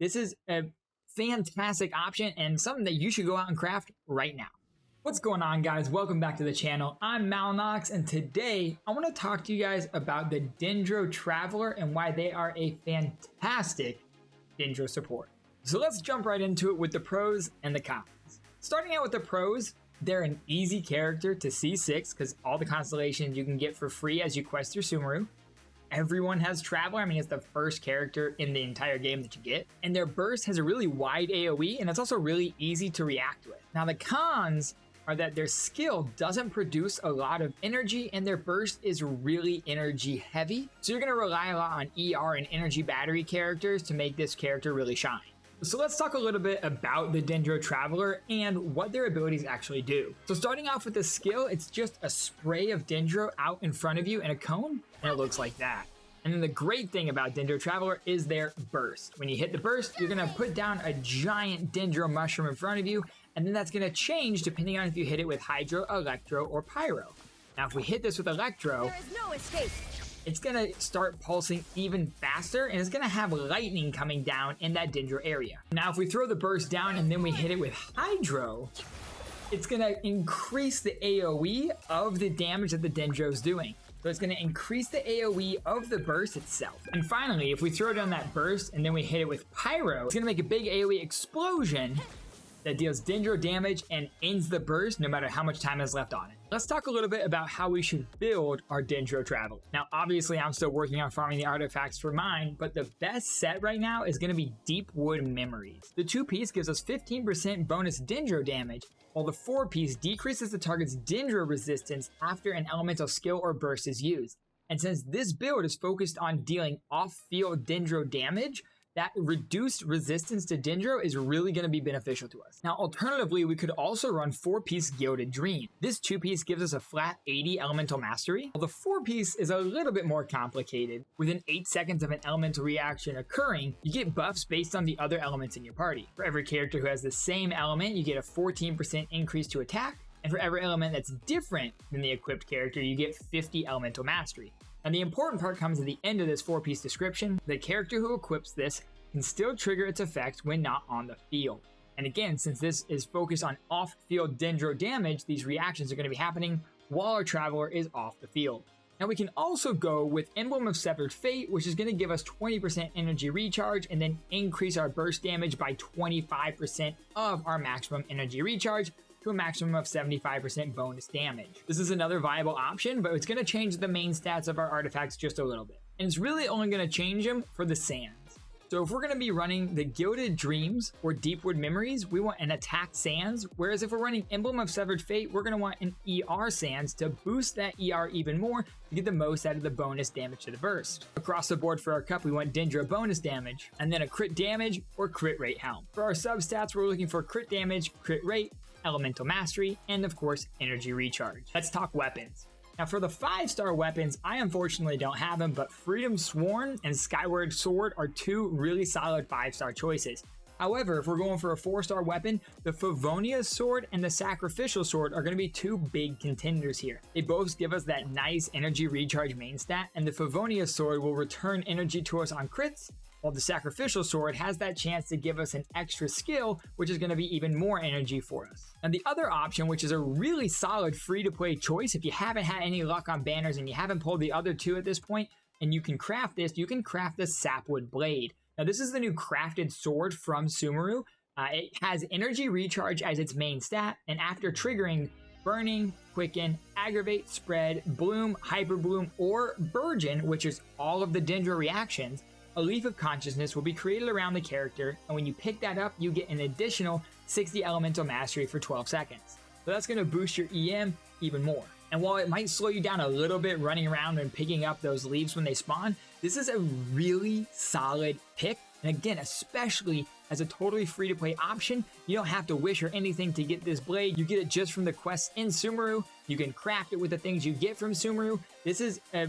this is a fantastic option and something that you should go out and craft right now. What's going on, guys? Welcome back to the channel. I'm Malnox, and today I want to talk to you guys about the DENDRO Traveler and why they are a fantastic DENDRO support. So let's jump right into it with the pros and the cons. Starting out with the pros, they're an easy character to C6 because all the constellations you can get for free as you quest through Sumeru. Everyone has Traveler. I mean, it's the first character in the entire game that you get. And their burst has a really wide AoE, and it's also really easy to react with. Now, the cons are that their skill doesn't produce a lot of energy, and their burst is really energy heavy. So you're going to rely a lot on ER and energy battery characters to make this character really shine. So let's talk a little bit about the DENDRO Traveler and what their abilities actually do. So starting off with the skill, it's just a spray of DENDRO out in front of you in a cone, and it looks like that. And then the great thing about DENDRO Traveler is their burst. When you hit the burst, you're gonna put down a giant DENDRO mushroom in front of you, and then that's gonna change depending on if you hit it with Hydro, Electro, or Pyro. Now if we hit this with Electro, there is no escape. It's gonna start pulsing even faster, and it's gonna have lightning coming down in that DENDRO area. Now if we throw the burst down and then we hit it with Hydro, it's gonna increase the AoE of the damage that the DENDRO is doing. So it's gonna increase the AoE of the burst itself. And finally, if we throw down that burst and then we hit it with Pyro, it's gonna make a big AoE explosion that deals DENDRO damage and ends the burst no matter how much time is left on it. Let's talk a little bit about how we should build our DENDRO Traveler. Now, obviously, I'm still working on farming the artifacts for mine, but the best set right now is gonna be Deepwood Memories. The 2-piece gives us 15% bonus DENDRO damage, while the 4-piece decreases the target's DENDRO resistance after an elemental skill or burst is used. And since this build is focused on dealing off-field DENDRO damage, that reduced resistance to DENDRO is really going to be beneficial to us. Now, alternatively, we could also run 4-piece Gilded Dream. This 2-piece gives us a flat 80 elemental mastery, while the 4-piece is a little bit more complicated. Within 8 seconds of an elemental reaction occurring, you get buffs based on the other elements in your party. For every character who has the same element, you get a 14% increase to attack, and for every element that's different than the equipped character, you get 50 elemental mastery. And the important part comes at the end of this 4-piece description. The character who equips this can still trigger its effects when not on the field. And again, since this is focused on off-field DENDRO damage, these reactions are going to be happening while our Traveler is off the field. Now we can also go with Emblem of Severed Fate, which is going to give us 20% energy recharge and then increase our burst damage by 25% of our maximum energy recharge to a maximum of 75% bonus damage. This is another viable option, but it's going to change the main stats of our artifacts just a little bit. And it's really only going to change them for the sands. So if we're going to be running the Gilded Dreams or Deepwood Memories, we want an attack sands, whereas if we're running Emblem of Severed Fate, we're going to want an ER sands to boost that ER even more to get the most out of the bonus damage to the burst. Across the board for our cup, we want DENDRO bonus damage, and then a crit damage or crit rate helm. For our substats, we're looking for crit damage, crit rate, elemental mastery, and of course, energy recharge. Let's talk weapons. Now for the 5-star weapons, I unfortunately don't have them, but Freedom Sworn and Skyward Sword are 2 really solid 5-star choices. However, if we're going for a 4-star weapon, the Favonius Sword and the Sacrificial Sword are going to be 2 big contenders here. They both give us that nice energy recharge main stat, and the Favonius Sword will return energy to us on crits, while the Sacrificial Sword has that chance to give us an extra skill, which is going to be even more energy for us. And the other option, which is a really solid free-to-play choice, if you haven't had any luck on banners and you haven't pulled the other 2 at this point, and you can craft this, you can craft the Sapwood Blade. Now this is the new crafted sword from Sumeru. It has energy recharge as its main stat, and after triggering Burning, Quicken, Aggravate, Spread, Bloom, Hyper Bloom, or Burgeon, which is all of the DENDRO reactions, a Leaf of Consciousness will be created around the character, and when you pick that up, you get an additional 60 elemental mastery for 12 seconds. So that's going to boost your EM even more. And while it might slow you down a little bit running around and picking up those leaves when they spawn, this is a really solid pick. And again, especially as a totally free-to-play option, you don't have to wish or anything to get this blade. You get it just from the quests in Sumeru. You can craft it with the things you get from Sumeru. This is a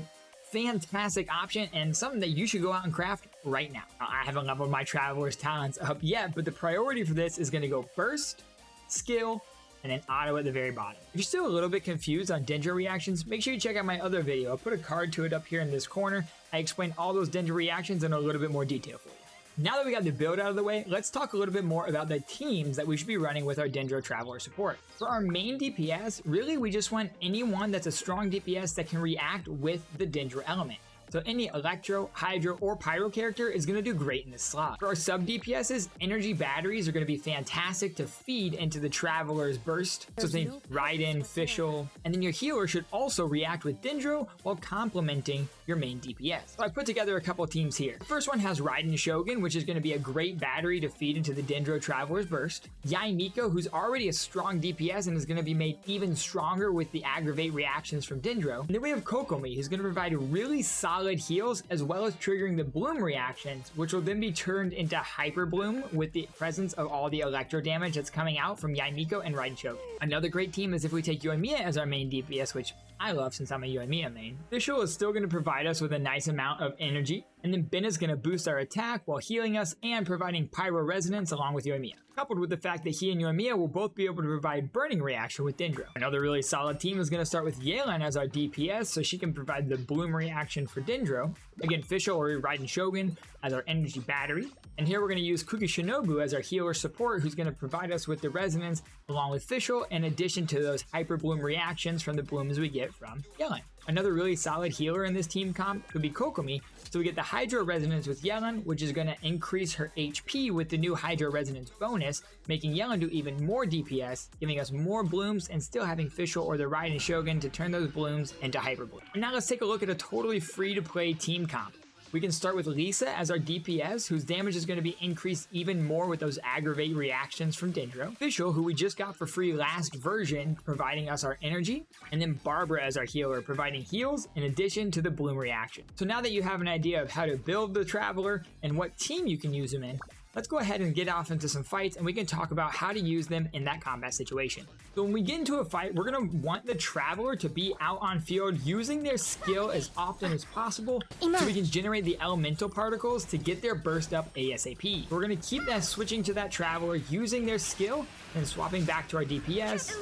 fantastic option and something that you should go out and craft right now. I haven't leveled my Traveler's talents up yet, but the priority for this is going to go burst, skill, and then auto at the very bottom. If you're still a little bit confused on DENDRO reactions, make sure you check out my other video. I'll put a card to it up here in this corner. I explain all those DENDRO reactions in a little bit more detail for you. Now that we got the build out of the way, let's talk a little bit more about the teams that we should be running with our Dendro Traveler support. For our main DPS, really we just want anyone that's a strong DPS that can react with the Dendro element. So any Electro, Hydro, or Pyro character is going to do great in this slot. For our sub DPSs, energy batteries are going to be fantastic to feed into the Traveler's burst. So think Raiden, Fischl, and then your healer should also react with Dendro while complementing your main DPS. So I put together a couple teams here. The first one has Raiden Shogun, which is going to be a great battery to feed into the Dendro Traveler's burst. Yai Miko, who's already a strong DPS and is going to be made even stronger with the aggravate reactions from Dendro. And then we have Kokomi, who's going to provide really solid heals as well as triggering the bloom reactions, which will then be turned into hyper bloom with the presence of all the electro damage that's coming out from Yai Miko and Raiden Shogun. Another great team is if we take Yoimiya as our main DPS, which I love since I'm a Yoimiya main. Fischl is still going to provide us with a nice amount of energy, and then Ben is going to boost our attack while healing us and providing pyro resonance along with Yoimiya, coupled with the fact that he and Yoimiya will both be able to provide burning reaction with Dendro. Another really solid team is going to start with Yelan as our DPS, so she can provide the bloom reaction for Dendro. Again, Fischl or Raiden Shogun as our energy battery. And here we're going to use Kuki Shinobu as our healer support, who's going to provide us with the resonance along with Fischl, in addition to those hyper bloom reactions from the blooms we get from Yelan. Another really solid healer in this team comp could be Kokomi, so we get the Hydro Resonance with Yelan, which is going to increase her HP with the new Hydro Resonance bonus, making Yelan do even more DPS, giving us more blooms and still having Fischl or the Raiden Shogun to turn those blooms into hyper bloom. And now let's take a look at a totally free-to-play team comp. We can start with Lisa as our DPS, whose damage is going to be increased even more with those aggravate reactions from Dendro. Fischl, who we just got for free last version, providing us our energy. And then Barbara as our healer, providing heals in addition to the bloom reaction. So now that you have an idea of how to build the Traveler and what team you can use them in, let's go ahead and get off into some fights and we can talk about how to use them in that combat situation. So when we get into a fight, we're going to want the Traveler to be out on field using their skill as often as possible so we can generate the elemental particles to get their burst up ASAP. We're going to keep that switching to that Traveler using their skill and swapping back to our DPS,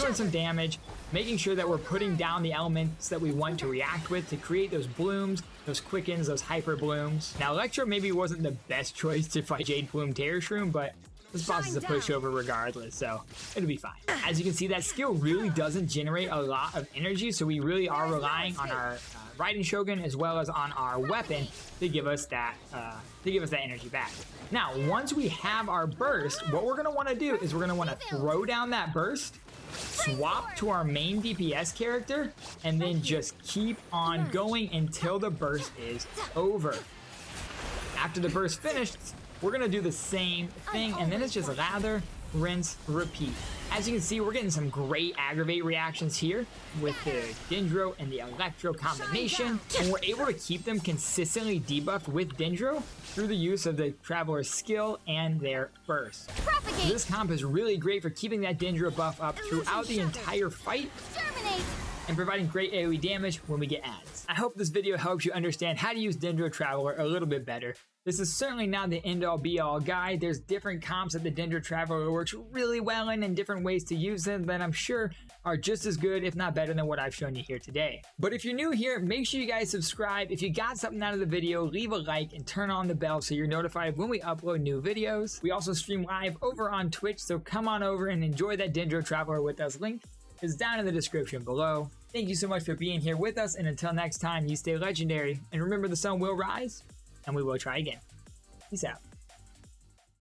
doing some damage, making sure that we're putting down the elements that we want to react with to create those blooms, those quickens, those hyper blooms. Now Electro maybe wasn't the best choice to fight Jade Plume Terror Shroom, but this boss is a pushover regardless, so it'll be fine. As you can see, that skill really doesn't generate a lot of energy, so we really are relying on our Raiden Shogun as well as on our weapon to give us that energy back. Now, once we have our burst, what we're gonna want to do is we're gonna want to throw down that burst, swap to our main DPS character, and then just keep on going until the burst is over. After the burst finished, we're gonna do the same thing, and then it's just lather, rinse, repeat. As you can see, we're getting some great aggravate reactions here with the Dendro and the Electro combination, and we're able to keep them consistently debuffed with Dendro through the use of the Traveler's skill and their burst. So this comp is really great for keeping that Dendro buff up throughout the entire fight and providing great AoE damage when we get adds. I hope this video helps you understand how to use Dendro Traveler a little bit better. This is certainly not the end-all be-all guide. There's different comps that the Dendro Traveler works really well in and different ways to use them that I'm sure are just as good, if not better, than what I've shown you here today. But if you're new here, make sure you guys subscribe. If you got something out of the video, leave a like and turn on the bell so you're notified when we upload new videos. We also stream live over on Twitch, so come on over and enjoy that Dendro Traveler with us. Link is down in the description below. Thank you so much for being here with us, and until next time, you stay legendary, and remember the sun will rise, and we will try again. Peace out.